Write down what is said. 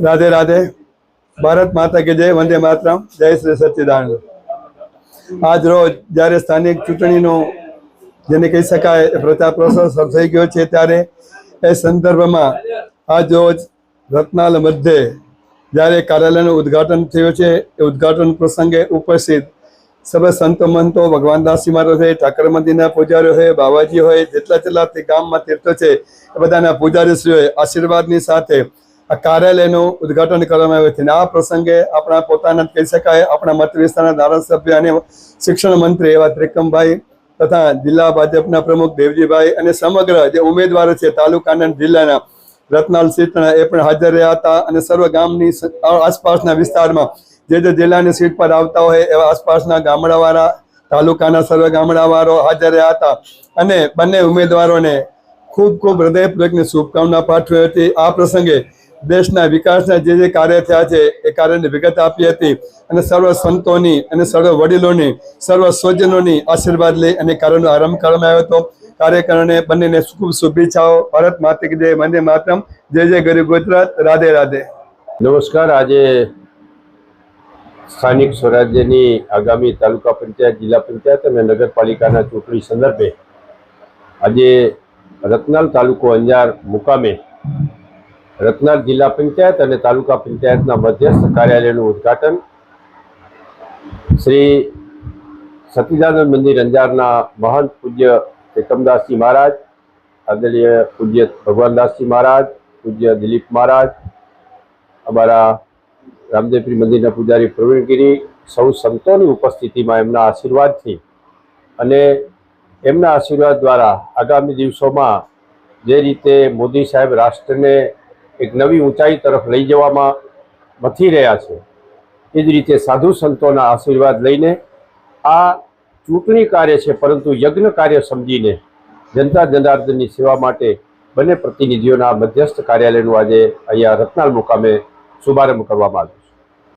राधे राधे। भारत माता की जय। वंदे मातरम। जय श्री सच्चिदानंद। आज रोज જ્યારે સ્થાનિક ચૂંટણીનો જેને કહી શકાય પ્રચાર પ્રસાર શરૂ થઈ ગયો છે ત્યારે એ સંદર્ભમાં આજ રોજ રત્નાલ મધ્યે જ્યારે કાર્યાલયનું ઉદ્ઘાટન થયું છે એ ઉદ્ઘાટન પ્રસંગે ઉપસ્થિત સર્વ સંતો મંતો ભગવાન દાસજી મહારાજ હોય, ઠાકર મંદિરના પૂજારીઓ હોય, બાવાજી હોય, જેટલા ગામમાં તીર્થો છે એ બધાના પૂજારીશ્રીઓએ આશીર્વાદની સાથે આ કાર્યાલયનું ઉદ્ઘાટન કરવામાં આવ્યું છે. આ પ્રસંગે આપણા પોતાના કહી શકાય આપણા મત વિસ્તારના ધારાસભ્ય અને શિક્ષણ મંત્રી એવા ત્રિકમભાઈ તથા જિલ્લા ભાજપના પ્રમુખ દેવજીભાઈ અને સમગ્ર જે ઉમેદવારો છે તાલુકાના જિલ્લાના રત્નાલ સીટના એ પણ હાજર રહ્યા હતા. અને સર્વ ગામની આસપાસના વિસ્તારમાં જે જિલ્લાની સીટ પર આવતા હોય એવા આસપાસના ગામડાવાળા તાલુકાના સર્વ ગામડાવાળો હાજર રહ્યા હતા અને બંને ઉમેદવારોને ખૂબ ખૂબ હૃદયપૂર્વકની શુભકામના પાઠવી હતી. આ પ્રસંગે દેશના વિકાસના જે કાર્ય થયા છે એ કાર્યની વિગત આપી હતી અને સર્વ સંતોની અને સર્વ વડીલોની સર્વ સ્વજનોની આશીર્વાદ લઈ અને કાર્યનો આરંભ કરવામાં આવ્યો હતો. કાર્યકરોને બંનેને ખૂબ શુભેચ્છાઓ. ભારત માતા કી જય. વંદે માતરમ. જય જય ગરીબ ગુજરાત. રાધે રાધે. નમસ્કાર. આજે સ્થાનિક સ્વરાજ્યની આગામી તાલુકા પંચાયત, જિલ્લા પંચાયત અને નગરપાલિકાના ચૂંટણી સંદર્ભે આજે રતનાલ તાલુકો અંજાર મુકામે રતનાલ જિલ્લા પંચાયત અને તાલુકા પંચાયતના મધ્યસ્થ કાર્યાલયનું ઉદ્ઘાટન શ્રી સતીદાનંદ મંદિર અંજારના મહંત પૂજ્ય એકમદાસજી મહારાજ, આદરણીય પૂજ્ય ભગવાનદાસજી મહારાજ, પૂજ્ય દિલીપ મહારાજ, અમારા રામદેવપીર મંદિરના પૂજારી પ્રવીણગીરી, સૌ સંતોની ઉપસ્થિતિમાં એમના આશીર્વાદથી અને એમના આશીર્વાદ દ્વારા આગામી દિવસોમાં જે રીતે મોદી સાહેબ રાષ્ટ્રને એક નવી ઊંચાઈ તરફ લઈ જવામાં મથી રહ્યા છે એ જ રીતે સાધુ સંતોના આશીર્વાદ લઈને આ ચૂંટણી કાર્ય છે પરંતુ યજ્ઞ કાર્ય સમજીને જનતા જનાર્દનની સેવા માટે બંને પ્રતિનિધિઓના મધ્યસ્થ કાર્યાલયનું આજે અહીંયા રતનાલ મુકામે શુભારંભ કરવામાં આવ્યો.